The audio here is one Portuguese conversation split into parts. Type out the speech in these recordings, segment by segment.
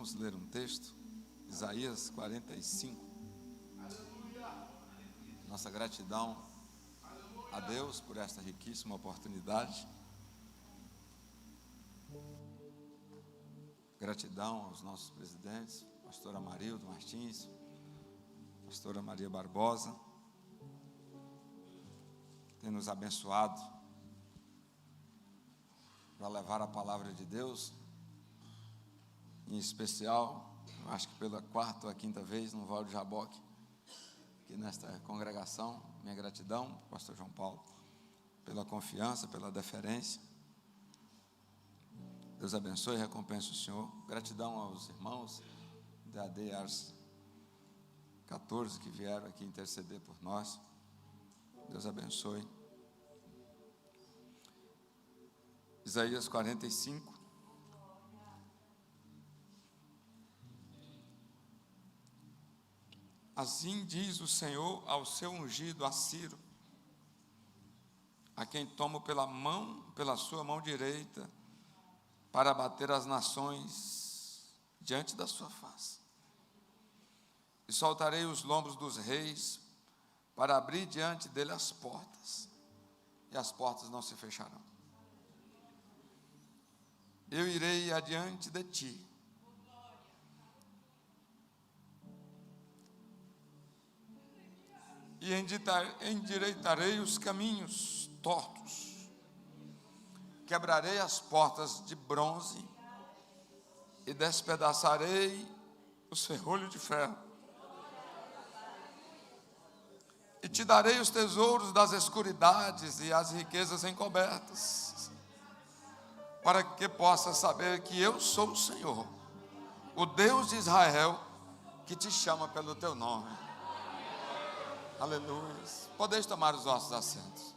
Vamos ler um texto, Isaías 45. Nossa gratidão a Deus por esta riquíssima oportunidade. Gratidão aos nossos presidentes, pastor Amarildo Martins, pastora Maria Barbosa, que tem nos abençoado para levar a palavra de Deus, em especial, acho que pela quarta ou a quinta vez no Val de Jaboque, aqui nesta congregação. Minha gratidão, pastor João Paulo, pela confiança, pela deferência. Deus abençoe e recompense o Senhor. Gratidão aos irmãos da AD Ars 14 que vieram aqui interceder por nós. Deus abençoe. Isaías 45. Assim diz o Senhor ao seu ungido, a Ciro, a quem tomo pela sua mão direita, para abater as nações diante da sua face. E soltarei os lombos dos reis, para abrir diante dele as portas, e as portas não se fecharão. Eu irei adiante de ti, e endireitarei os caminhos tortos, quebrarei as portas de bronze e despedaçarei os ferrolhos de ferro, e te darei os tesouros das escuridades e as riquezas encobertas, para que possas saber que eu sou o Senhor, o Deus de Israel, que te chama pelo teu nome. Aleluia. Podeis tomar os vossos assentos.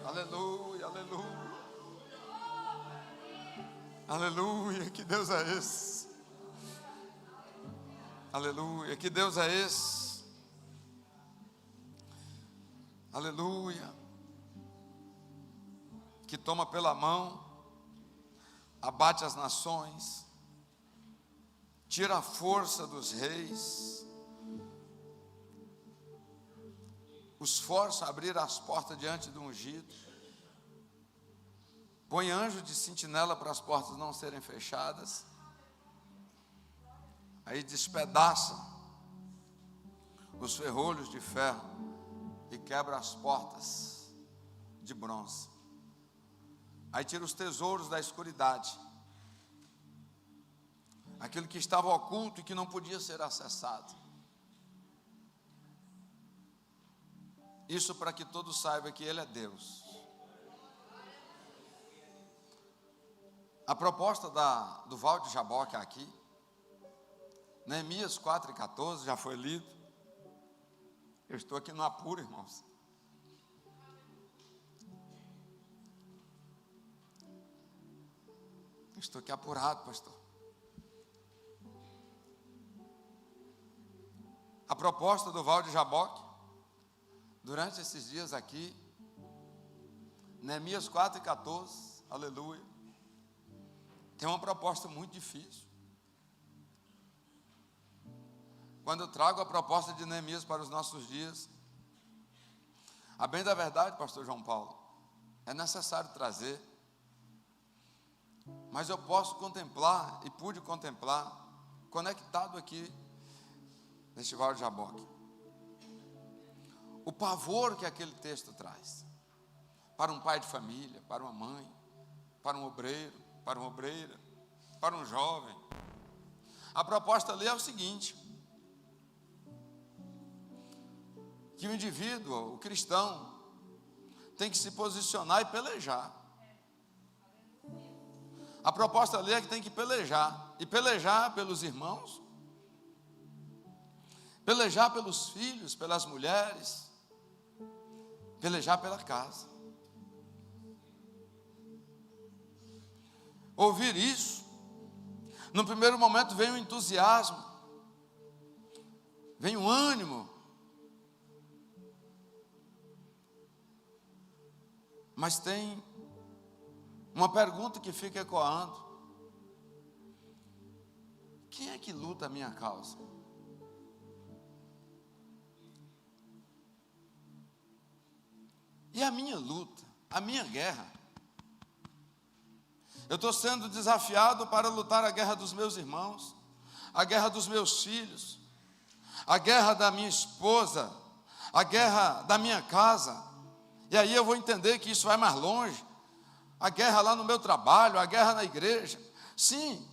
Aleluia, aleluia. Aleluia, que Deus é esse? Aleluia, que Deus é esse? Aleluia, que toma pela mão, abate as nações, tira a força dos reis, os força a abrir as portas diante do ungido, põe anjo de sentinela para as portas não serem fechadas, aí despedaça os ferrolhos de ferro e quebra as portas de bronze. Aí tira os tesouros da escuridade, aquilo que estava oculto e que não podia ser acessado. Isso para que todos saibam que Ele é Deus. A proposta do Val de Jaboque aqui, Neemias 4:14, já foi lido. Eu estou aqui no apuro, irmãos. Estou aqui apurado, pastor. A proposta do Val de Jaboque, durante esses dias aqui, Neemias 4:14, aleluia, tem uma proposta muito difícil. Quando eu trago a proposta de Neemias para os nossos dias, a bem da verdade, pastor João Paulo, é necessário trazer, mas eu posso contemplar, e pude contemplar, conectado aqui, neste Val de Jaboque, o pavor que aquele texto traz, para um pai de família, para uma mãe, para um obreiro, para uma obreira, para um jovem. A proposta ali é o seguinte: que o indivíduo, o cristão, tem que se posicionar e pelejar. A proposta ali é que tem que pelejar, e pelejar pelos irmãos, pelejar pelos filhos, pelas mulheres, pelejar pela casa. Ouvir isso, no primeiro momento vem o entusiasmo, vem um ânimo. Mas tem uma pergunta que fica ecoando: quem é que luta a minha causa? E a minha luta, a minha guerra? Eu estou sendo desafiado para lutar a guerra dos meus irmãos, a guerra dos meus filhos, a guerra da minha esposa, a guerra da minha casa. E aí eu vou entender que isso vai mais longe. A guerra lá no meu trabalho, a guerra na igreja. Sim,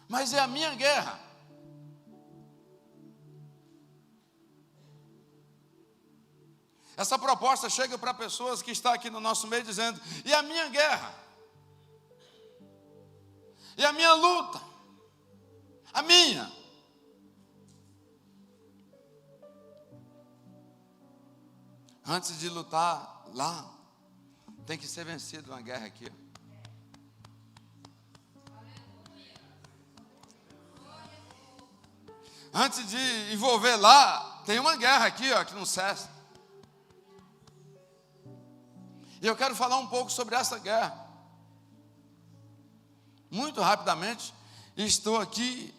mas é a minha guerra. Essa proposta chega para pessoas que estão aqui no nosso meio dizendo: e a minha guerra? E a minha luta? A minha? Antes de lutar lá, tem que ser vencido uma guerra aqui. Antes de envolver lá, tem uma guerra aqui, ó, que não cessa. E eu quero falar um pouco sobre essa guerra. Muito rapidamente, estou aqui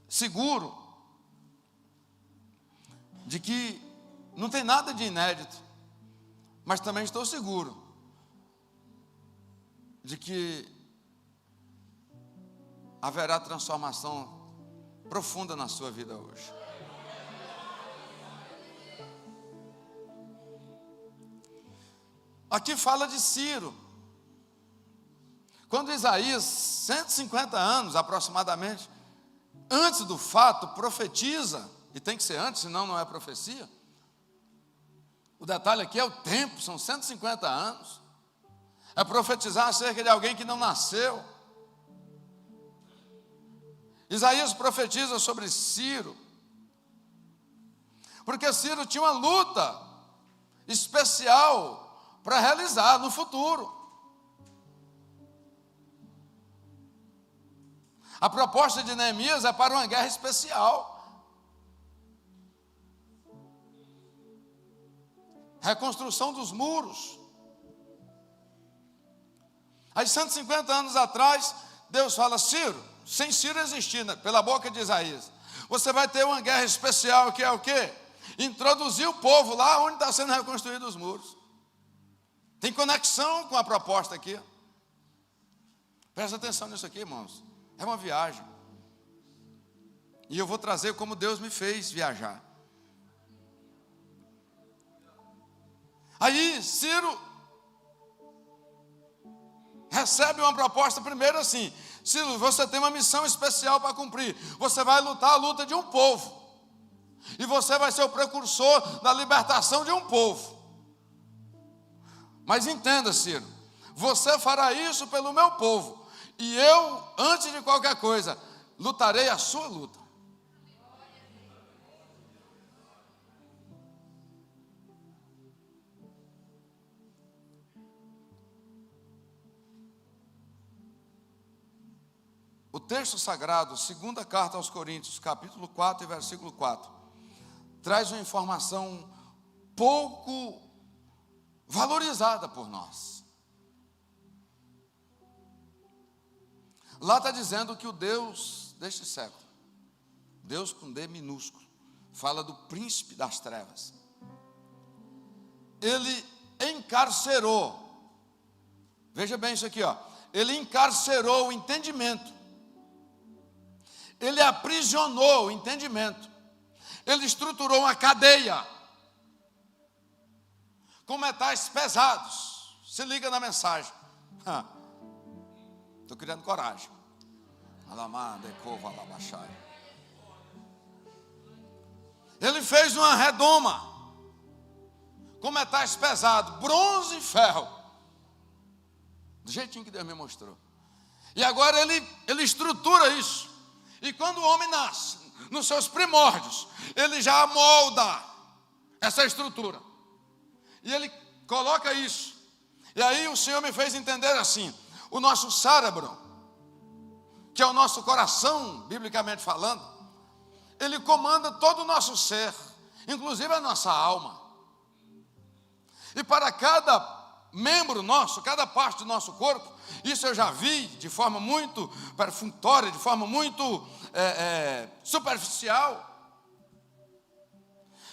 seguro de que não tem nada de inédito, mas também estou seguro de que haverá transformação profunda na sua vida hoje. Aqui fala de Ciro. Quando Isaías, 150 anos aproximadamente, antes do fato, profetiza, e tem que ser antes, senão não é profecia. O detalhe aqui é o tempo, são 150 anos. É profetizar acerca de alguém que não nasceu. Isaías profetiza sobre Ciro, porque Ciro tinha uma luta especial para realizar no futuro. A proposta de Neemias é para uma guerra especial. Reconstrução dos muros. Aí 150 anos atrás, Deus fala: Ciro, sem Ciro existir, né? Pela boca de Isaías, você vai ter uma guerra especial, que é o quê? Introduzir o povo lá onde está sendo reconstruídos os muros. Tem conexão com a proposta aqui. Presta atenção nisso aqui, irmãos. É uma viagem. E eu vou trazer como Deus me fez viajar. Aí Ciro recebe uma proposta primeiro assim: Ciro, você tem uma missão especial para cumprir. Você vai lutar a luta de um povo. E você vai ser o precursor da libertação de um povo. Mas entenda, Ciro, você fará isso pelo meu povo. E eu, antes de qualquer coisa, lutarei a sua luta. O texto sagrado, segunda carta aos Coríntios, capítulo 4 e versículo 4, traz uma informação pouco valorizada por nós. Lá está dizendo que o Deus deste século, Deus com D minúsculo, fala do príncipe das trevas. Ele encarcerou, veja bem isso aqui, ó. Ele encarcerou o entendimento. Ele aprisionou o entendimento. Ele estruturou uma cadeia com metais pesados. Se liga na mensagem. Estou criando coragem. Ele fez uma redoma com metais pesados, bronze e ferro, do jeitinho que Deus me mostrou. E agora ele estrutura isso. E quando o homem nasce, nos seus primórdios, ele já amolda essa estrutura. E ele coloca isso. E aí o Senhor me fez entender assim: o nosso cérebro, que é o nosso coração, biblicamente falando, Ele comanda todo o nosso ser, inclusive a nossa alma. E para cada membro nosso, cada parte do nosso corpo, isso eu já vi de forma muito perfunctória, de forma muito superficial,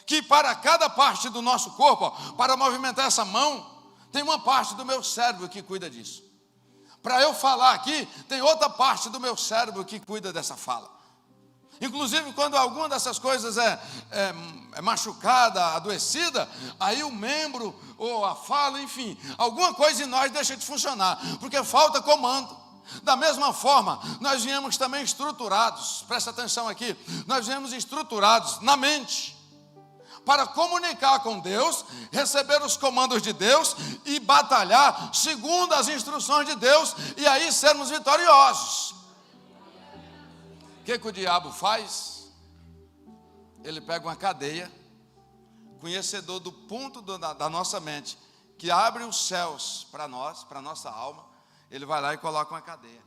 que para cada parte do nosso corpo, para movimentar essa mão, tem uma parte do meu cérebro que cuida disso. Para eu falar aqui, tem outra parte do meu cérebro que cuida dessa fala. Inclusive, quando alguma dessas coisas é machucada, adoecida, aí o membro, ou a fala, enfim, alguma coisa em nós deixa de funcionar, porque falta comando. Da mesma forma, nós viemos também estruturados, presta atenção aqui, nós viemos estruturados na mente, para comunicar com Deus, receber os comandos de Deus e batalhar segundo as instruções de Deus, e aí sermos vitoriosos. O que o diabo faz? Ele pega uma cadeia, conhecedor do ponto da nossa mente, que abre os céus para nós, para a nossa alma, ele vai lá e coloca uma cadeia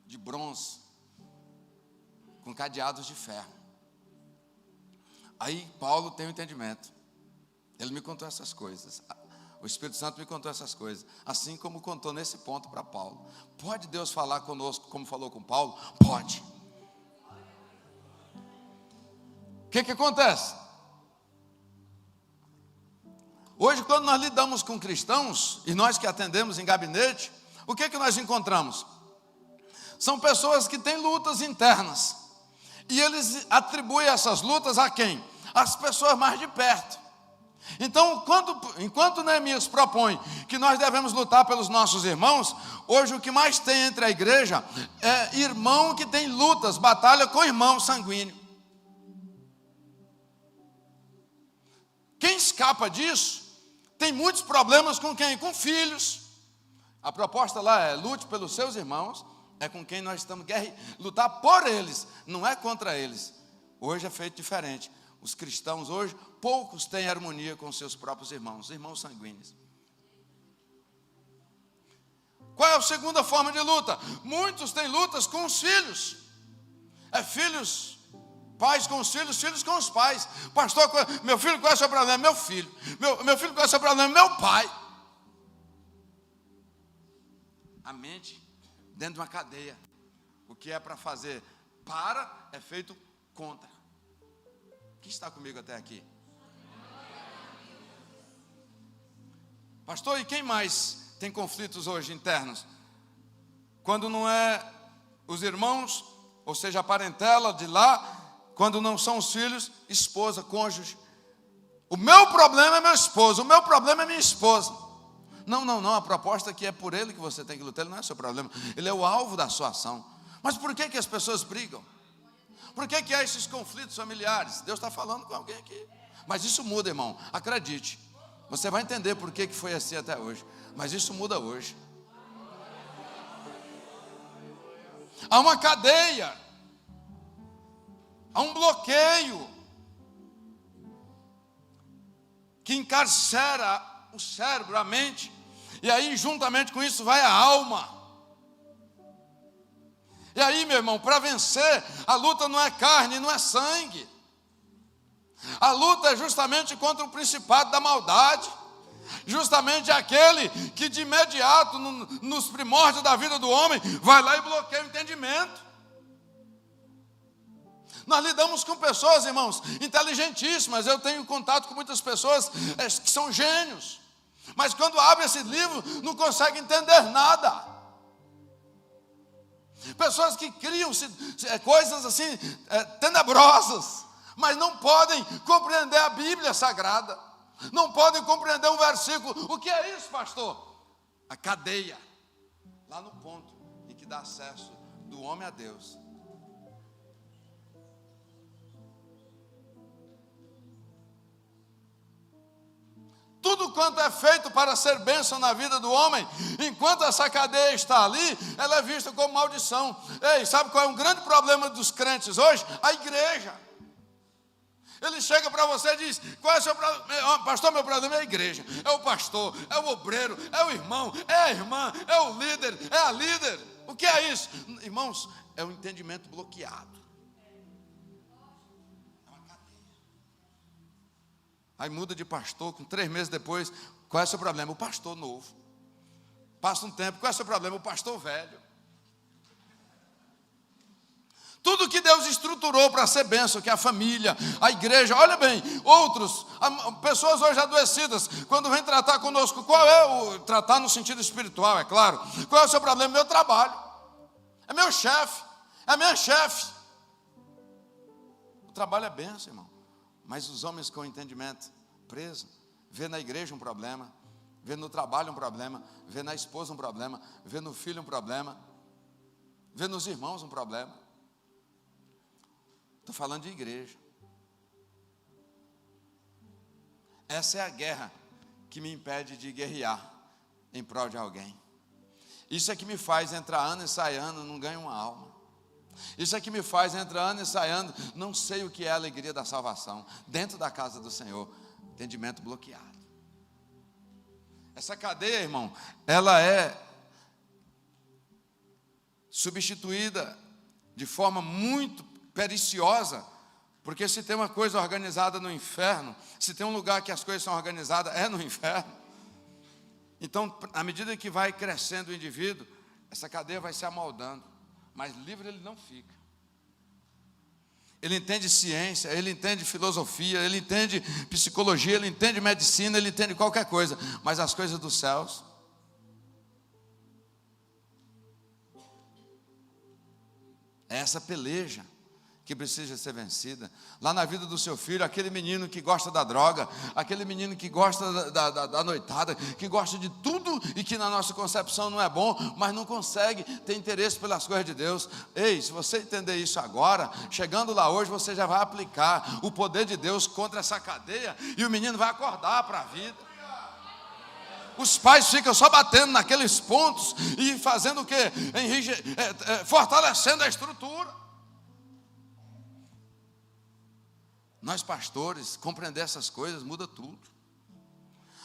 de bronze, com cadeados de ferro. Aí Paulo tem um entendimento. Ele me contou essas coisas. O Espírito Santo me contou essas coisas. Assim como contou nesse ponto para Paulo. Pode Deus falar conosco como falou com Paulo? Pode. O que acontece? Hoje, quando nós lidamos com cristãos, e nós que atendemos em gabinete, o que nós encontramos? São pessoas que têm lutas internas. E eles atribuem essas lutas a quem? As pessoas mais de perto. Então, enquanto Neemias propõe que nós devemos lutar pelos nossos irmãos, hoje o que mais tem entre a igreja é irmão que tem lutas, batalha com irmão sanguíneo. Quem escapa disso, tem muitos problemas com quem? Com filhos. A proposta lá é: lute pelos seus irmãos. É com quem nós estamos lutar por eles, não é contra eles. Hoje é feito diferente. Os cristãos hoje, poucos têm harmonia com seus próprios irmãos sanguíneos. Qual é a segunda forma de luta? Muitos têm lutas com os filhos. Filhos, pais com os filhos, filhos com os pais. Pastor, meu filho, qual é o seu problema? Meu filho. Meu filho, qual é o seu problema? Meu pai. A mente dentro de uma cadeia. O que é para fazer para é feito contra. Quem está comigo até aqui? Pastor, e quem mais tem conflitos hoje internos? Quando não é os irmãos, ou seja, a parentela de lá, quando não são os filhos, esposa, cônjuge. O meu problema é meu esposo, o meu problema é minha esposa. Não, a proposta aqui é por ele que você tem que lutar, ele não é seu problema, ele é o alvo da sua ação. Mas por que as pessoas brigam? Por que há esses conflitos familiares? Deus está falando com alguém aqui. Mas isso muda, irmão, acredite. Você vai entender por que foi assim até hoje. Mas isso muda hoje. Há uma cadeia, há um bloqueio que encarcera o cérebro, a mente, e aí juntamente com isso vai a alma. E aí, meu irmão, para vencer, a luta não é carne, não é sangue. A luta é justamente contra o principado da maldade, justamente aquele que de imediato, nos primórdios da vida do homem, vai lá e bloqueia o entendimento. Nós lidamos com pessoas, irmãos, inteligentíssimas. Eu tenho contato com muitas pessoas que são gênios, mas quando abre esse livro, não consegue entender nada. Pessoas que criam coisas assim, tenebrosas, mas não podem compreender a Bíblia Sagrada, não podem compreender um versículo. O que é isso, pastor? A cadeia, lá no ponto em que dá acesso do homem a Deus. Tudo quanto é feito para ser bênção na vida do homem, enquanto essa cadeia está ali, ela é vista como maldição. Ei, sabe qual é um grande problema dos crentes hoje? A igreja. Ele chega para você e diz: qual é o seu problema? Pastor, meu problema é a igreja, é o pastor, é o obreiro, é o irmão, é a irmã, é o líder, é a líder. O que é isso? Irmãos, é um entendimento bloqueado. Aí muda de pastor, com 3 meses depois, qual é o seu problema? O pastor novo. Passa um tempo, qual é o seu problema? O pastor velho. Tudo que Deus estruturou para ser bênção, que é a família, a igreja, olha bem, outros, pessoas hoje adoecidas, quando vêm tratar conosco, qual é o, tratar no sentido espiritual, é claro, qual é o seu problema? Meu trabalho, é meu chefe, é a minha chefe. O trabalho é bênção, irmão, mas os homens com entendimento preso, vê na igreja um problema, vê no trabalho um problema, vê na esposa um problema, vê no filho um problema, vê nos irmãos um problema. Estou falando de igreja. Essa é a guerra que me impede de guerrear em prol de alguém. Isso é que me faz entrar ano e sair ano, não ganho uma alma. Isso é que me faz entrar ano e sair ano, não sei o que é a alegria da salvação. Dentro da casa do Senhor, entendimento bloqueado. Essa cadeia, irmão, ela é substituída de forma muito periciosa, porque se tem uma coisa organizada no inferno, se tem um lugar que as coisas são organizadas, é no inferno. Então, à medida que vai crescendo o indivíduo, essa cadeia vai se amoldando, mas livre ele não fica. Ele entende ciência, ele entende filosofia, ele entende psicologia, ele entende medicina, ele entende qualquer coisa, mas as coisas dos céus, é essa peleja que precisa ser vencida. Lá na vida do seu filho, aquele menino que gosta da droga, aquele menino que gosta da noitada, que gosta de tudo e que na nossa concepção não é bom, mas não consegue ter interesse pelas coisas de Deus. Ei, se você entender isso agora, chegando lá hoje, você já vai aplicar o poder de Deus contra essa cadeia e o menino vai acordar para a vida. Os pais ficam só batendo naqueles pontos e fazendo o quê? Fortalecendo a estrutura. Nós pastores, compreender essas coisas muda tudo.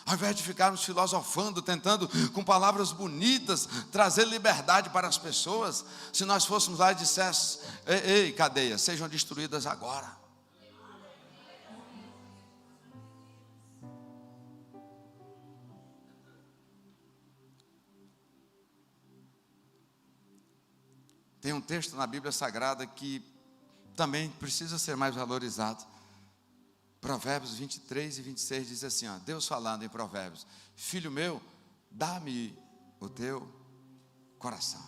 Ao invés de ficarmos filosofando, tentando com palavras bonitas trazer liberdade para as pessoas, se nós fôssemos lá e dissessemos: ei, cadeias, sejam destruídas agora. Tem um texto na Bíblia Sagrada que também precisa ser mais valorizado. Provérbios 23 e 26 diz assim, ó, Deus falando em Provérbios: filho meu, dá-me o teu coração.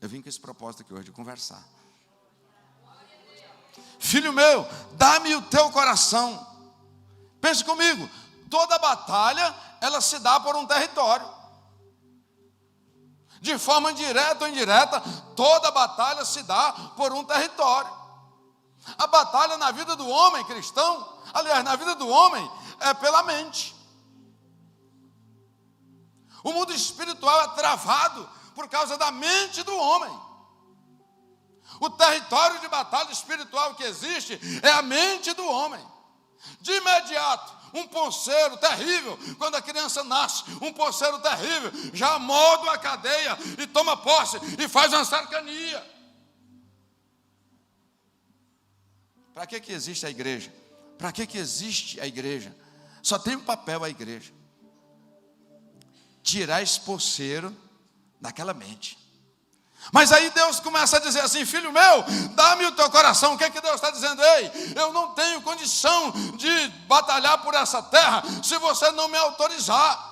Eu vim com esse propósito aqui hoje, de conversar. Filho meu, dá-me o teu coração. Pense comigo, toda batalha, ela se dá por um território. De forma direta ou indireta, toda batalha se dá por um território. A batalha na vida do homem cristão, aliás, na vida do homem, é pela mente. O mundo espiritual é travado por causa da mente do homem. O território de batalha espiritual que existe é a mente do homem. De imediato, um ponceiro terrível, quando a criança nasce, um ponceiro terrível, já molda a cadeia e toma posse e faz uma cercania. Para que existe a igreja? Para que existe a igreja? Só tem um papel a igreja: tirar esse ponceiro daquela mente. Mas aí Deus começa a dizer assim: filho meu, dá-me o teu coração. O que é que Deus está dizendo? Ei, eu não tenho condição de batalhar por essa terra se você não me autorizar.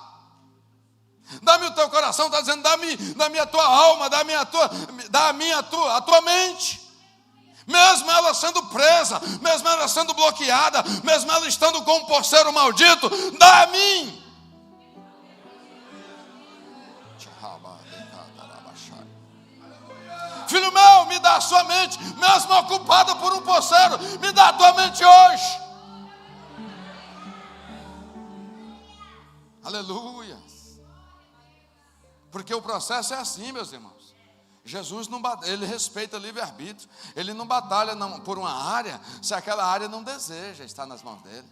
Dá-me o teu coração, está dizendo, dá-me a tua alma, dá-me a tua mente. Mesmo ela sendo presa, mesmo ela sendo bloqueada, mesmo ela estando com um ponceiro maldito, dá a mim. Filho meu, me dá a sua mente, mesmo ocupada por um ponceiro, me dá a tua mente hoje. Aleluia. Porque o processo é assim, meus irmãos. Jesus não, ele respeita o livre-arbítrio. Ele não batalha por uma área se aquela área não deseja estar nas mãos dele.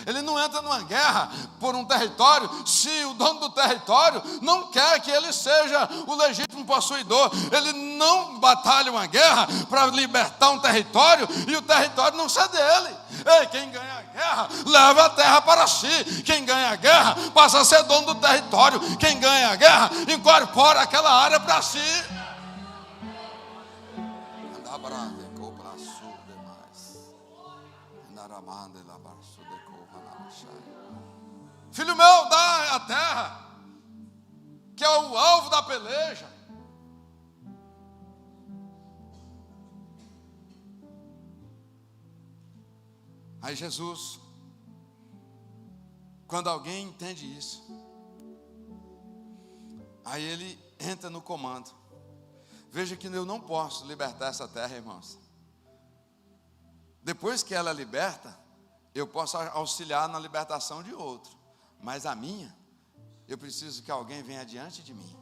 Ele não entra numa guerra por um território se o dono do território não quer que ele seja o legítimo possuidor. Ele não batalha uma guerra para libertar um território e o território não ser dele. Ei, quem ganha a guerra, leva a terra para si. Quem ganha a guerra, passa a ser dono do território. Quem ganha a guerra, incorpora aquela área para si. Filho meu, dá a terra, que é o alvo da peleja. Aí Jesus, quando alguém entende isso, aí ele entra no comando. Veja que eu não posso libertar essa terra, irmãos. Depois que ela liberta, eu posso auxiliar na libertação de outro. Mas a minha, eu preciso que alguém venha diante de mim.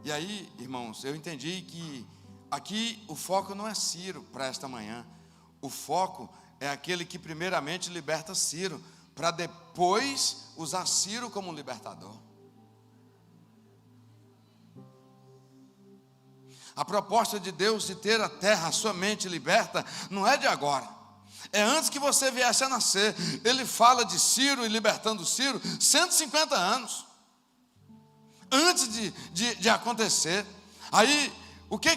E aí, irmãos, eu entendi que aqui o foco não é Ciro para esta manhã. O foco é aquele que primeiramente liberta Ciro, para depois usar Ciro como um libertador. A proposta de Deus de ter a terra, a sua mente liberta, não é de agora. É antes que você viesse a nascer. Ele fala de Ciro e libertando Ciro 150 anos. Antes de acontecer. Aí,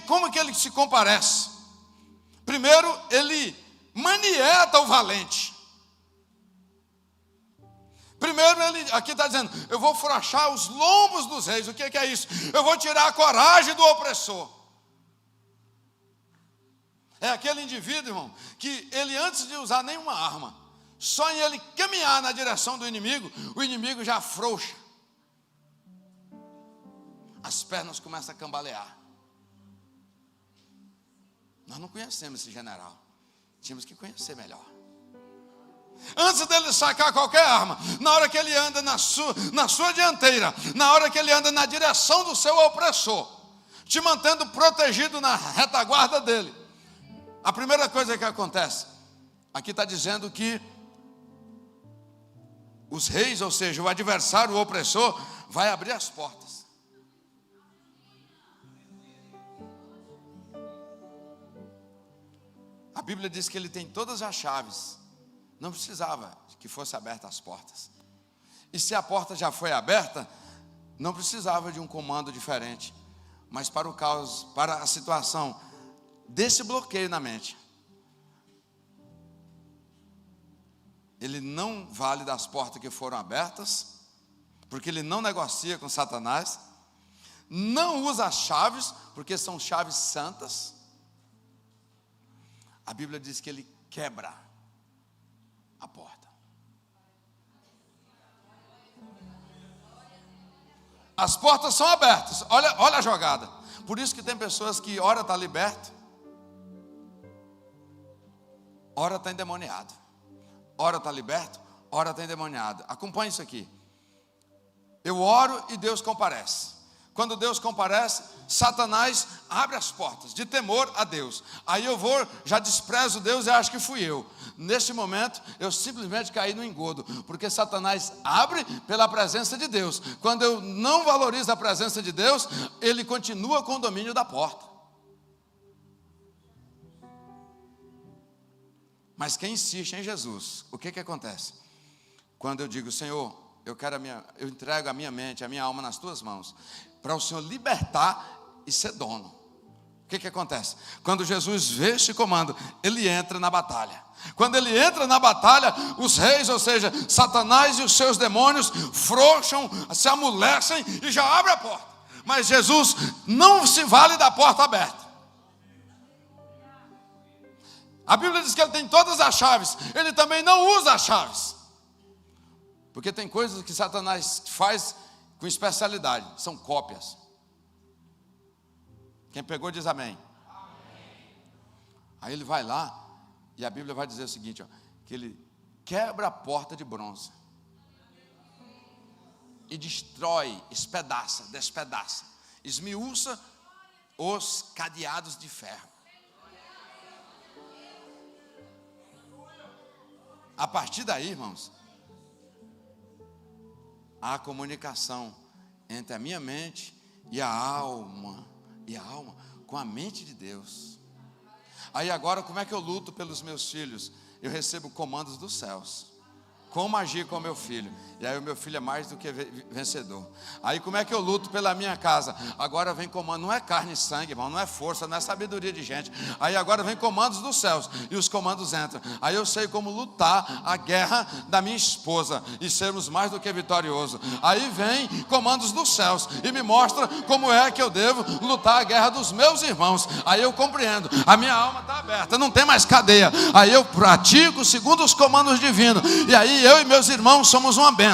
como que ele se comparece? Primeiro, ele manieta o valente. Primeiro, ele aqui está dizendo, eu vou frouxar os lombos dos reis. O que é isso? Eu vou tirar a coragem do opressor. É aquele indivíduo, irmão, que ele antes de usar nenhuma arma, só em ele caminhar na direção do inimigo, o inimigo já afrouxa. As pernas começam a cambalear. Nós não conhecemos esse general. Tínhamos que conhecer melhor. Antes dele sacar qualquer arma, na hora que ele anda na sua dianteira, na hora que ele anda na direção do seu opressor, te mantendo protegido na retaguarda dele, a primeira coisa que acontece, aqui está dizendo que os reis, ou seja, o adversário, o opressor, vai abrir as portas. A Bíblia diz que ele tem todas as chaves. Não precisava que fosse aberta as portas. E se a porta já foi aberta, não precisava de um comando diferente. Mas para o caos, para a situação desse bloqueio na mente, ele não vale das portas que foram abertas, porque ele não negocia com Satanás, não usa as chaves, porque são chaves santas. A Bíblia diz que ele quebra a porta. As portas são abertas. Olha a jogada. Por isso que tem pessoas que ora está liberto, ora está endemoniado. Ora está liberto, ora está endemoniado. Acompanhe isso aqui. Eu oro e Deus comparece. Quando Deus comparece, Satanás abre as portas de temor a Deus. Aí eu já desprezo Deus e acho que fui eu. Neste momento, eu simplesmente caí no engodo, porque Satanás abre pela presença de Deus. Quando eu não valorizo a presença de Deus, ele continua com o domínio da porta. Mas quem insiste em Jesus, o que acontece? Quando eu digo, Senhor, eu entrego a minha mente, a minha alma nas tuas mãos, para o Senhor libertar e ser dono. O que acontece? Quando Jesus vê este comando, ele entra na batalha. Quando ele entra na batalha, os reis, ou seja, Satanás e os seus demônios, frouxam, se amolecem e já abrem a porta. Mas Jesus não se vale da porta aberta. A Bíblia diz que ele tem todas as chaves, ele também não usa as chaves. Porque tem coisas que Satanás faz com especialidade, são cópias. Quem pegou diz amém. Aí ele vai lá, e a Bíblia vai dizer o seguinte, que ele quebra a porta de bronze. E destrói, despedaça, esmiuça os cadeados de ferro. A partir daí, irmãos, há comunicação entre a minha mente e a alma. com a mente de Deus. Aí agora, como é que eu luto pelos meus filhos? Eu recebo comandos dos céus. Como agir com o meu filho? E aí o meu filho é mais do que vencedor. Aí como é que eu luto pela minha casa? Agora vem comando, não é carne e sangue, irmão, não é força, não é sabedoria de gente. Aí agora vem comandos dos céus e os comandos entram. Aí eu sei como lutar a guerra da minha esposa e sermos mais do que vitoriosos. Aí vem comandos dos céus e me mostra como é que eu devo lutar a guerra dos meus irmãos. Aí eu compreendo, a minha alma está aberta, não tem mais cadeia. Aí eu pratico segundo os comandos divinos. E aí eu e meus irmãos somos uma bênção.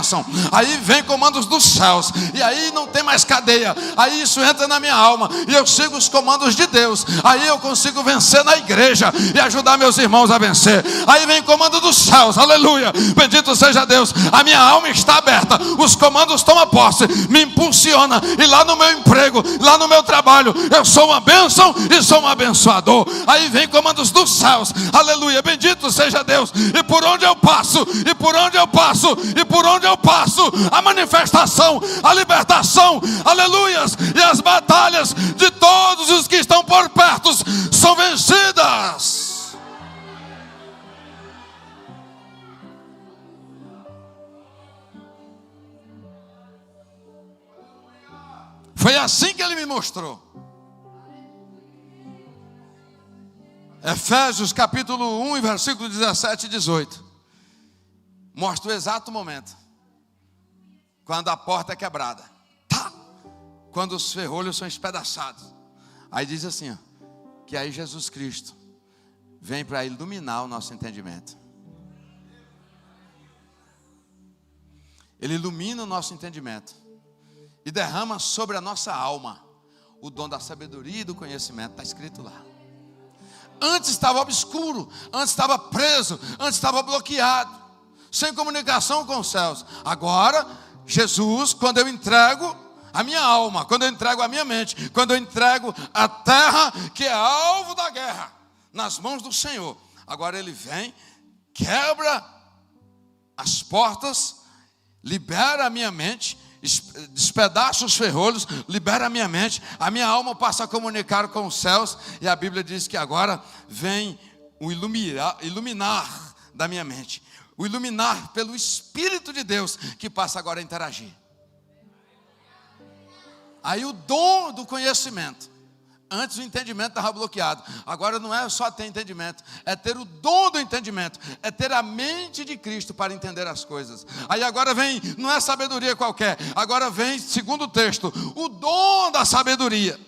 Aí vem comandos dos céus. E aí não tem mais cadeia. Aí isso entra na minha alma. E eu sigo os comandos de Deus. Aí eu consigo vencer na igreja e ajudar meus irmãos a vencer. Aí vem comando dos céus. Aleluia. Bendito seja Deus. A minha alma está aberta. Os comandos tomam posse. Me impulsiona. E lá no meu emprego, lá no meu trabalho, eu sou uma bênção e sou um abençoador. Aí vem comandos dos céus. Aleluia. Bendito seja Deus. E por onde eu passo, e por onde eu passo, e por onde eu passo, a manifestação, a libertação, aleluias, e as batalhas de todos os que estão por perto são vencidas. Foi assim que ele me mostrou. Efésios capítulo 1, versículo 17 e 18. Mostra o exato momento quando a porta é quebrada, tá? Quando os ferrolhos são espedaçados. Aí diz assim, ó, que aí Jesus Cristo vem para iluminar o nosso entendimento. Ele ilumina o nosso entendimento e derrama sobre a nossa alma o dom da sabedoria e do conhecimento. Está escrito lá. Antes estava obscuro, antes estava preso, antes estava bloqueado, sem comunicação com os céus. Agora, Jesus, quando eu entrego a minha alma, quando eu entrego a minha mente, quando eu entrego a terra, que é alvo da guerra, nas mãos do Senhor, agora Ele vem, quebra as portas, libera a minha mente, despedaça os ferrolhos, libera a minha alma passa a comunicar com os céus, e a Bíblia diz que agora vem o iluminar da minha mente. O iluminar pelo Espírito de Deus, que passa agora a interagir. Aí o dom do conhecimento. Antes o entendimento estava bloqueado. Agora não é só ter entendimento, é ter o dom do entendimento, é ter a mente de Cristo para entender as coisas. Aí agora vem, não é sabedoria qualquer, agora vem, segundo o texto, o dom da sabedoria.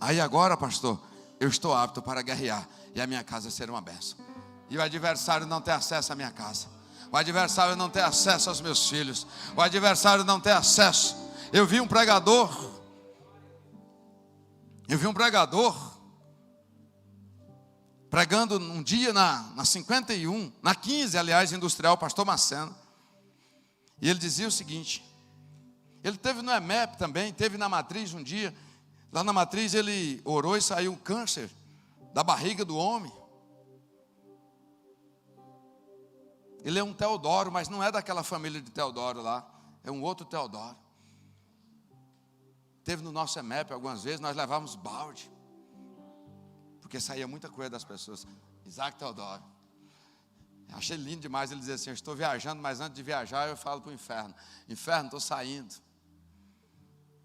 Aí agora, pastor, eu estou apto para guerrear e a minha casa ser uma bênção. E o adversário não tem acesso à minha casa. O adversário não tem acesso aos meus filhos. O adversário não tem acesso. Eu vi um pregador pregando um dia na 51, na 15, aliás, industrial, pastor Maceno. E ele dizia o seguinte: ele teve no EMEP também, teve na Matriz um dia. Lá na Matriz ele orou e saiu um câncer da barriga do homem. Ele é um Teodoro, mas não é daquela família de Teodoro lá. É um outro Teodoro. Teve no nosso EMEP algumas vezes, nós levávamos balde, porque saía muita coisa das pessoas. Isaac Teodoro. Eu achei lindo demais ele dizer assim: eu estou viajando, mas antes de viajar eu falo para o inferno: inferno, estou saindo.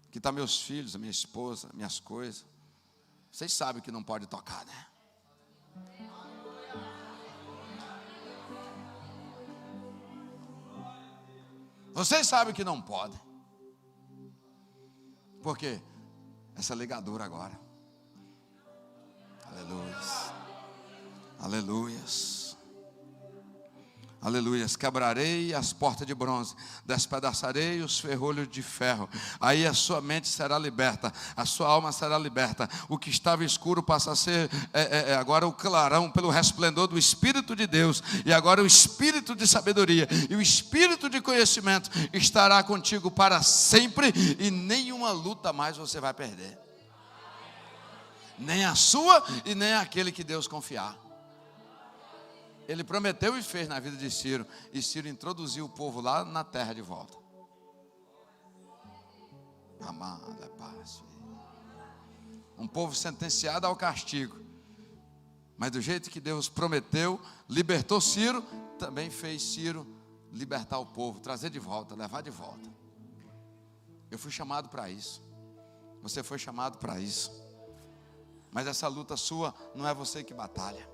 Aqui estão meus filhos, a minha esposa, minhas coisas. Vocês sabem que não pode tocar, né? Vocês sabem que não podem. Por quê? Essa ligadura agora. Aleluias. Aleluias. Aleluias. Quebrarei as portas de bronze, despedaçarei os ferrolhos de ferro. Aí a sua mente será liberta, a sua alma será liberta. O que estava escuro passa a ser agora o clarão pelo resplendor do Espírito de Deus. E agora o Espírito de sabedoria e o Espírito de conhecimento estará contigo para sempre, e nenhuma luta mais você vai perder. Nem a sua e nem aquele que Deus confiar. Ele prometeu e fez na vida de Ciro. E Ciro introduziu o povo lá na terra de volta. Amada paz. um povo sentenciado ao castigo. Mas do jeito que Deus prometeu, libertou Ciro, também fez Ciro libertar o povo, trazer de volta, levar de volta. Eu fui chamado para isso. Você foi chamado para isso. Mas essa luta sua não é você que batalha.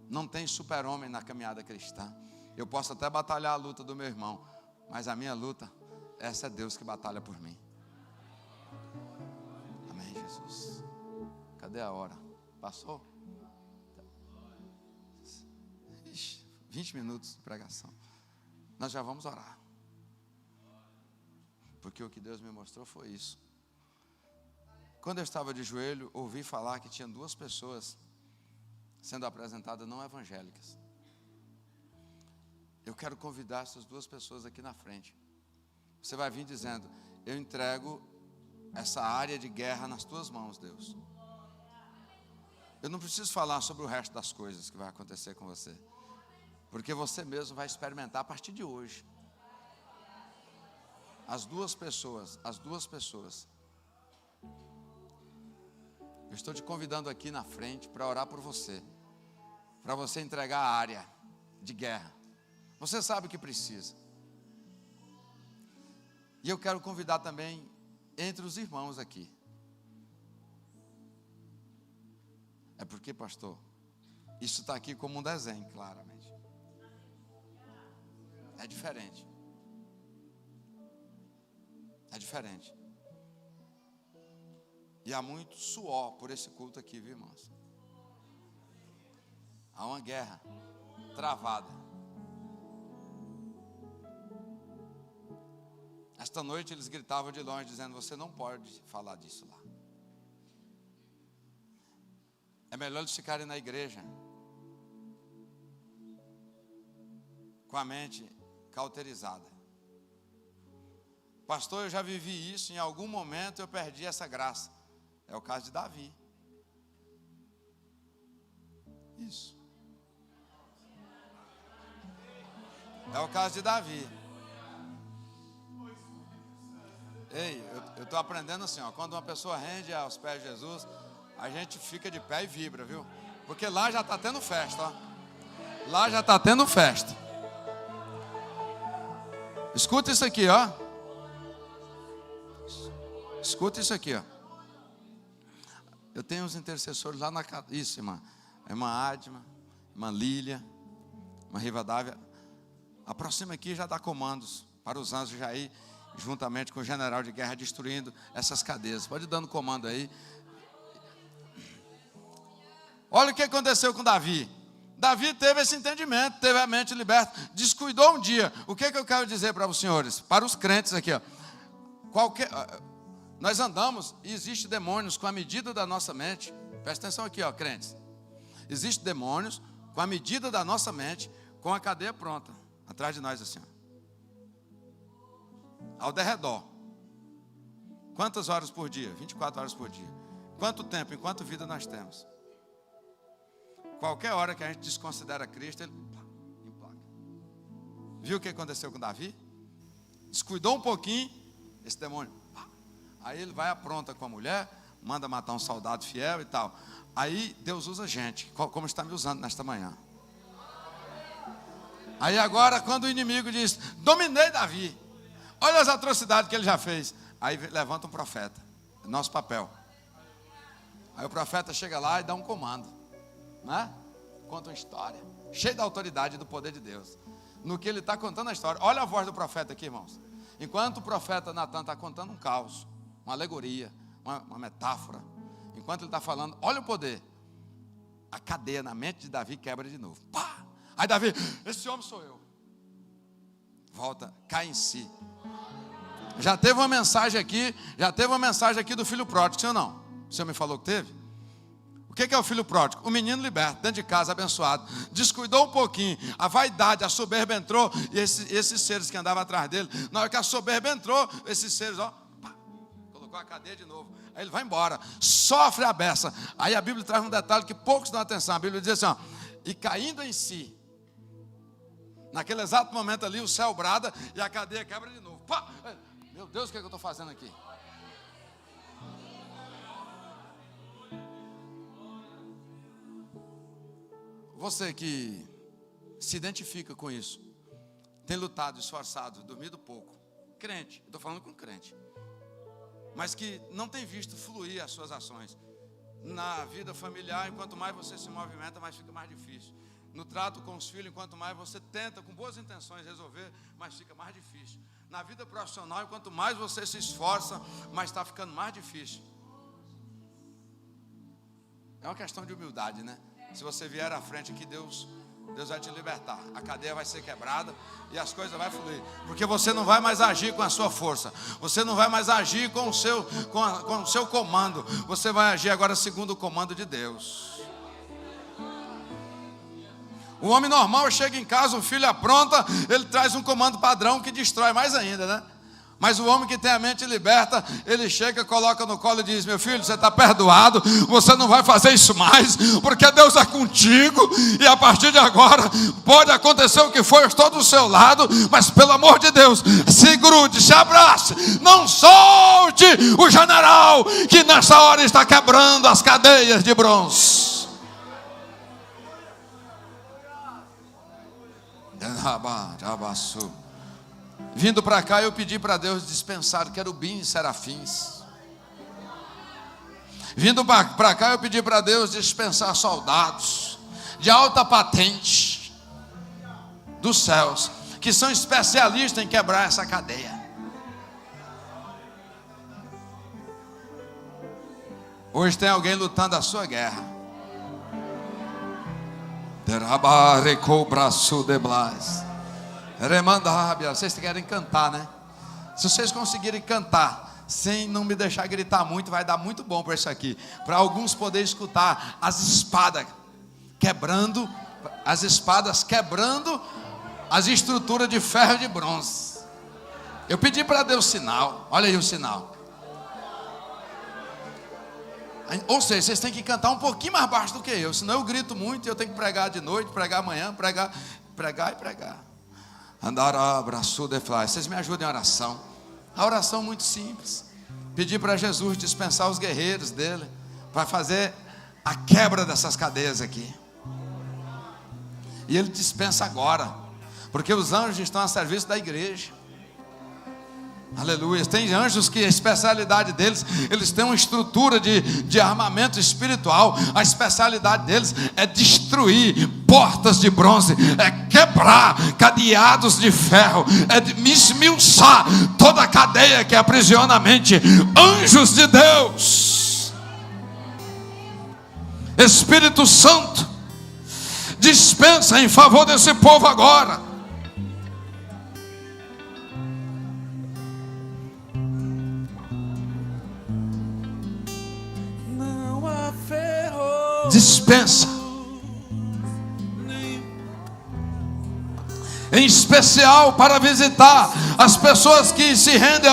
Não tem super-homem na caminhada cristã. Eu posso até batalhar a luta do meu irmão, mas a minha luta, essa é Deus que batalha por mim. Amém, Jesus. Cadê a hora? Passou? Ixi, 20 minutos de pregação. Nós já vamos orar. Porque o que Deus me mostrou foi isso. Quando eu estava de joelho, ouvi falar que tinha 2 pessoas sendo apresentadas não evangélicas. Eu quero convidar essas 2 pessoas aqui na frente. Você vai vir dizendo: eu entrego essa área de guerra nas tuas mãos, Deus. Eu não preciso falar sobre o resto das coisas que vai acontecer com você, porque você mesmo vai experimentar a partir de hoje. As duas pessoas. Eu estou te convidando aqui na frente para orar por você, para você entregar a área de guerra. Você sabe o que precisa. E eu quero convidar também entre os irmãos aqui. É porque, pastor, isso está aqui como um desenho, claramente. É diferente. É diferente. E há muito suor por esse culto aqui, viu, irmãos? Há uma guerra travada. Esta noite eles gritavam de longe, dizendo: você não pode falar disso lá. É melhor eles ficarem na igreja, com a mente cauterizada. Pastor, eu já vivi isso, em algum momento eu perdi essa graça. É o caso de Davi. Isso. É o caso de Davi. Ei, eu estou aprendendo assim, ó, quando uma pessoa rende aos pés de Jesus, a gente fica de pé e vibra, viu? Porque lá já está tendo festa, ó. Lá já está tendo festa. Escuta isso aqui, ó. Escuta isso aqui, ó. Eu tenho uns intercessores lá na casa. Isso, irmã. A irmã Adma, irmã Lília, irmã Rivadávia. Aproxima aqui e já dá comandos para os anjos já ir, juntamente com o general de guerra, destruindo essas cadeias. Pode ir dando comando aí. Olha o que aconteceu com Davi. Davi teve esse entendimento, teve a mente liberta, descuidou um dia. O que eu quero dizer para os senhores? Para os crentes aqui, ó. Nós andamos e existem demônios com a medida da nossa mente. Presta atenção aqui, ó, crentes. Existem demônios com a medida da nossa mente, com a cadeia pronta, atrás de nós assim, ó. Ao derredor. Quantas horas por dia? 24 horas por dia. Quanto tempo, enquanto vida nós temos? Qualquer hora que a gente desconsidera Cristo, ele emplaca. Viu o que aconteceu com Davi? Descuidou um pouquinho, esse demônio. Aí ele vai apronta com a mulher, manda matar um soldado fiel e tal. Aí Deus usa gente, como está me usando nesta manhã. Aí agora, quando o inimigo diz: dominei Davi, olha as atrocidades que ele já fez. Aí levanta um profeta, nosso papel. Aí o profeta chega lá e dá um comando, né? Conta uma história, cheio da autoridade e do poder de Deus. No que ele está contando a história, olha a voz do profeta aqui, irmãos. Enquanto o profeta Natan está contando um caos, uma alegoria, uma metáfora, enquanto ele está falando, olha o poder. A cadeia na mente de Davi quebra de novo. Pá! Aí Davi: esse homem sou eu. Volta, cai em si. Já teve uma mensagem aqui do filho pródigo, sim ou não? O senhor me falou que teve? O que é o filho pródigo? O menino liberto, dentro de casa, abençoado. Descuidou um pouquinho, a vaidade, a soberba entrou, e esses seres que andavam atrás dele, na hora que a soberba entrou, esses seres, ó, pá, colocou a cadeia de novo. Aí ele vai embora, sofre a beça. Aí a Bíblia traz um detalhe que poucos dão atenção. A Bíblia diz assim, ó: e caindo em si, naquele exato momento ali, o céu brada e a cadeia quebra de novo. Pá! Meu Deus, o que eu estou fazendo aqui? Você que se identifica com isso, tem lutado, esforçado, dormido pouco, crente, estou falando com crente, mas que não tem visto fluir as suas ações na vida familiar. Enquanto mais você se movimenta, mais fica mais difícil. No trato com os filhos, enquanto mais você tenta com boas intenções resolver, mais fica mais difícil. Na vida profissional, enquanto mais você se esforça, mais está ficando mais difícil. É uma questão de humildade, né? Se você vier à frente aqui, Deus vai te libertar. A cadeia vai ser quebrada e as coisas vão fluir. Porque você não vai mais agir com a sua força. Você não vai mais agir com o seu comando. Você vai agir agora segundo o comando de Deus. O homem normal chega em casa, o filho apronta, ele traz um comando padrão que destrói mais ainda, né? Mas o homem que tem a mente liberta, ele chega, coloca no colo e diz: meu filho, você está perdoado, você não vai fazer isso mais, porque Deus é contigo, e a partir de agora, pode acontecer o que for, eu estou do seu lado, mas pelo amor de Deus, se grude, se abrace, não solte o general, que nessa hora está quebrando as cadeias de bronze. Vindo para cá, eu pedi para Deus dispensar querubins e serafins. Vindo para cá, eu pedi para Deus dispensar soldados de alta patente dos céus, que são especialistas em quebrar essa cadeia. Hoje tem alguém lutando a sua guerra. Vocês querem cantar, né? Se vocês conseguirem cantar sem não me deixar gritar muito, vai dar muito bom para isso aqui. Para alguns poderem escutar as espadas quebrando as estruturas de ferro e de bronze. Eu pedi para Deus sinal. Olha aí o sinal. Ou seja, vocês têm que cantar um pouquinho mais baixo do que eu, senão eu grito muito e eu tenho que pregar de noite, pregar amanhã, pregar e pregar. Andar abraço de fly. Vocês me ajudem em oração. A oração é muito simples. Pedir para Jesus dispensar os guerreiros dele para fazer a quebra dessas cadeias aqui. E ele dispensa agora, porque os anjos estão a serviço da igreja. Aleluia. Tem anjos que a especialidade deles, eles têm uma estrutura de armamento espiritual. A especialidade deles é destruir portas de bronze, é quebrar cadeados de ferro, é esmiuçar toda a cadeia que aprisiona a mente. Anjos de Deus, Espírito Santo, dispensa em favor desse povo agora. Dispensa, em especial para visitar as pessoas que se rendem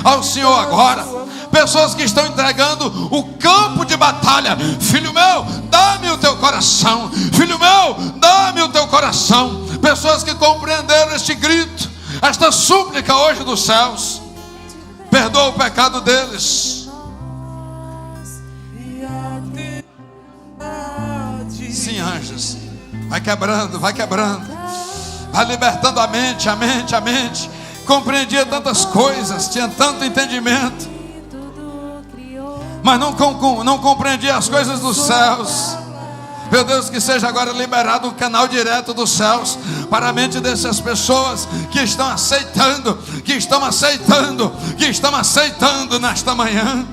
ao Senhor agora, pessoas que estão entregando o campo de batalha. Filho meu, dá-me o teu coração. Filho meu, dá-me o teu coração. Pessoas que compreenderam este grito, esta súplica hoje dos céus. Perdoa o pecado deles. Sim, anjos, vai quebrando, vai libertando a mente. Compreendia tantas coisas, tinha tanto entendimento, mas não compreendia as coisas dos céus. Meu Deus, que seja agora liberado um canal direto dos céus para a mente dessas pessoas que estão aceitando nesta manhã.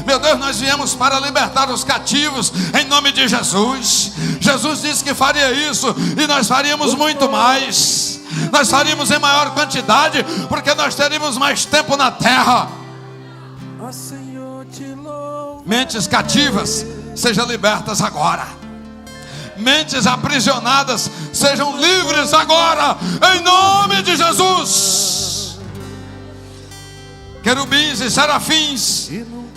Meu Deus, nós viemos para libertar os cativos em nome de Jesus. Jesus disse que faria isso e nós faríamos muito mais. Nós faríamos em maior quantidade, porque nós teríamos mais tempo na terra. Mentes cativas sejam libertas agora. Mentes aprisionadas sejam livres agora, em nome de Jesus. Querubins e serafins,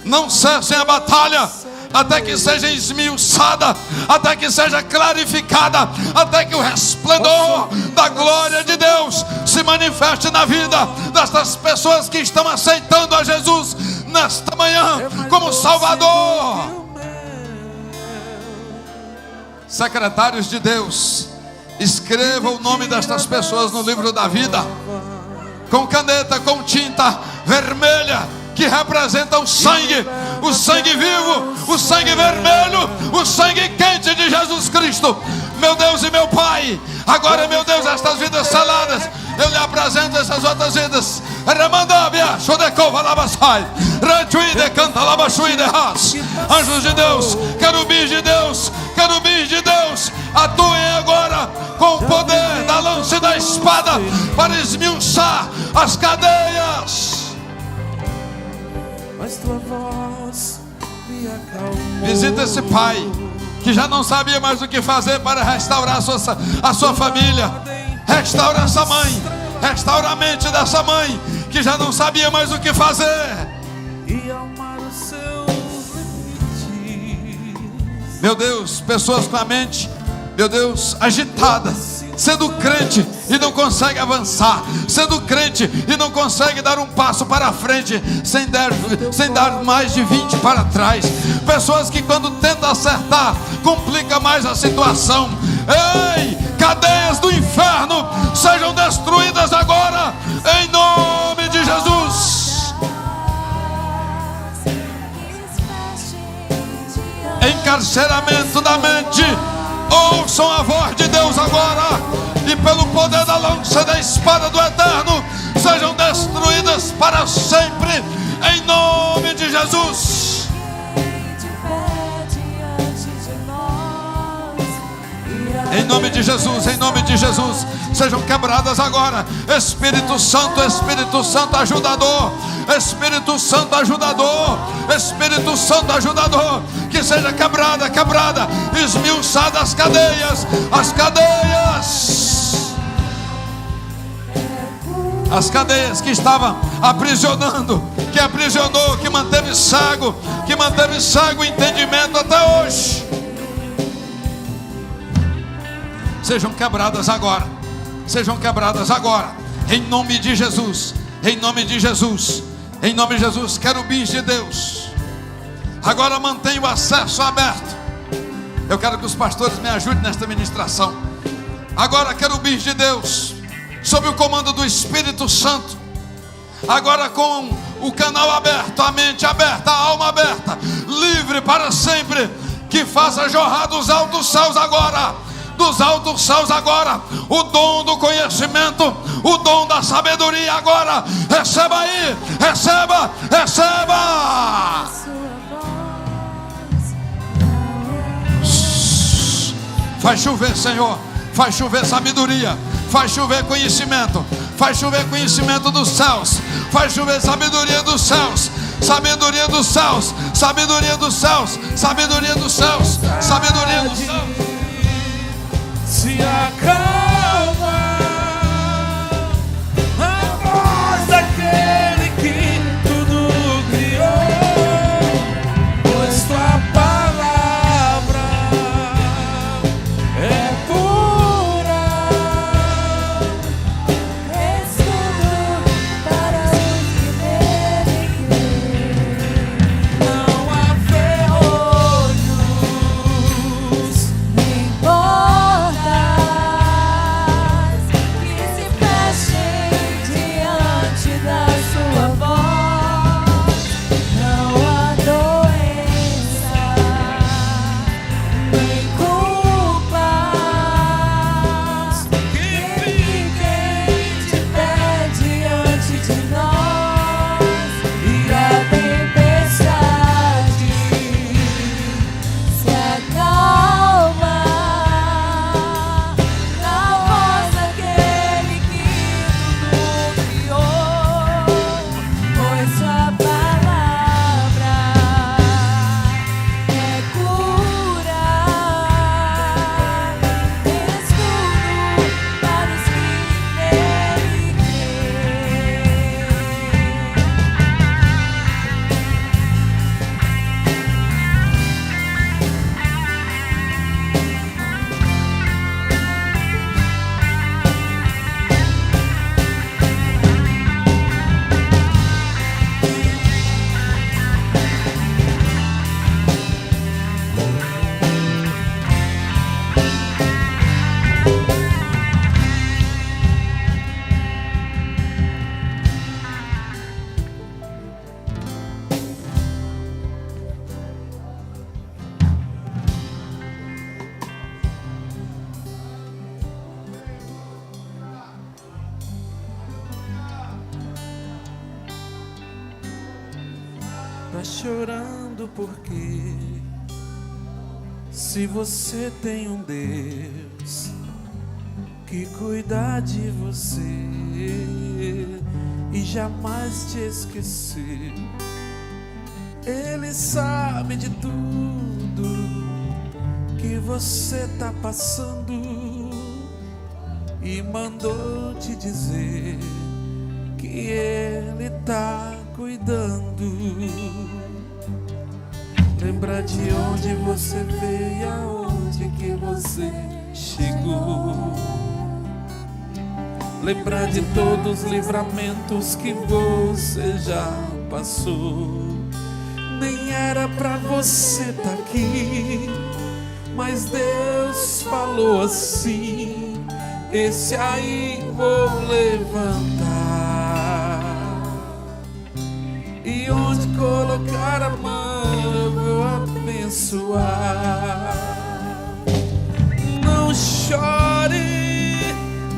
não cessem a batalha, até que seja esmiuçada, até que seja clarificada, até que o resplendor da glória de Deus se manifeste na vida destas pessoas que estão aceitando a Jesus nesta manhã como Salvador. secretários de Deus, escreva o nome destas pessoas no livro da vida, com caneta, com tinta vermelha, que representa o sangue vivo, o sangue vermelho, o sangue quente de Jesus Cristo. Meu Deus e meu Pai, agora, meu Deus, estas vidas seladas, eu lhe apresento essas outras vidas. Anjos de Deus, querubins de Deus, atuem agora com o poder da lança e da espada para esmiuçar as cadeias. Mas tua voz me acalmou. Visita esse pai que já não sabia mais o que fazer para restaurar a sua família. Restaura essa mãe, restaura a mente dessa mãe que já não sabia mais o que fazer. E amar os seus limites. Meu Deus, pessoas com a mente, meu Deus, agitada, sendo crente e não consegue avançar, sendo crente e não consegue dar um passo para frente, sem dar mais de 20 para trás. Pessoas que quando tentam acertar, complica mais a situação. Ei, cadeias do inferno, sejam destruídas agora, em nome de Jesus. Encarceramento da mente, ouçam a voz de Deus agora, e pelo poder da lança e da espada do Eterno, sejam destruídas para sempre, em nome de Jesus. Em nome de Jesus, em nome de Jesus, sejam quebradas agora. Espírito Santo ajudador, Espírito Santo ajudador, Espírito Santo ajudador, que seja quebrada, esmiuçada as cadeias, as cadeias que estavam aprisionando, que aprisionou, que manteve cego o entendimento até hoje. Sejam quebradas agora, em nome de Jesus, em nome de Jesus, em nome de Jesus. Querubins de Deus, agora mantenha o acesso aberto. Eu quero que os pastores me ajudem nesta ministração. Agora, querubins de Deus, sob o comando do Espírito Santo, agora com o canal aberto, a mente aberta, a alma aberta, livre para sempre, que faça jorrar dos altos céus agora, o dom do conhecimento, o dom da sabedoria agora. Receba aí, receba. Faz chover, Senhor, faz chover sabedoria, faz chover conhecimento, faz chover conhecimento dos céus, faz chover sabedoria dos céus, sabedoria dos céus, sabedoria dos céus, sabedoria dos céus, sabedoria dos céus. Se acalma a voz daquele que tudo criou, pois tua palavra é pura. És tudo para os que nele creem. Não há ferrolhos, nem importa. Tá chorando porque se você tem um Deus que cuida de você e jamais te esquecer, Ele sabe de tudo que você tá passando e mandou te dizer que Ele tá cuidando. Lembra de onde você veio e aonde que você chegou. Lembra de todos os livramentos que você já passou. Nem era pra você tá aqui, mas Deus falou assim: esse aí vou levantar, e onde colocar a mão eu vou abençoar. Não chore,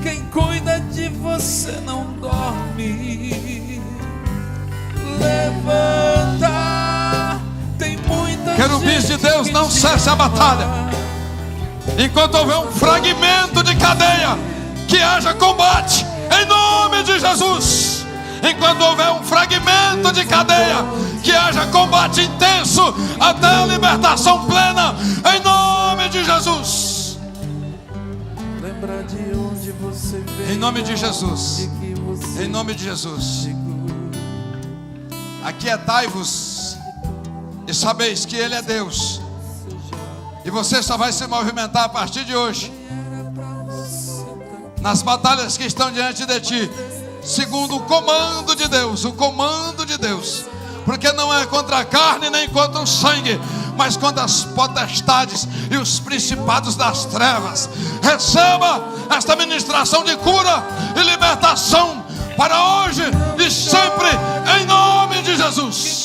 quem cuida de você não dorme. Levanta, tem muita Querubins de Deus, não cesse a batalha. Enquanto houver um fragmento de cadeia, que haja combate em nome de Jesus. Enquanto houver um fragmento de cadeia, que haja combate intenso até a libertação plena em nome de Jesus. Lembra de onde você veio, Em nome de Jesus. que você Em nome de Jesus. chegou. Aquietai-vos e sabeis que Ele é Deus. E você só vai se movimentar a partir de hoje nas batalhas que estão diante de ti, segundo o comando de Deus. O comando de Deus. Porque não é contra a carne nem contra o sangue, mas contra as potestades e os principados das trevas. Receba esta ministração de cura e libertação para hoje e sempre, em nome de Jesus.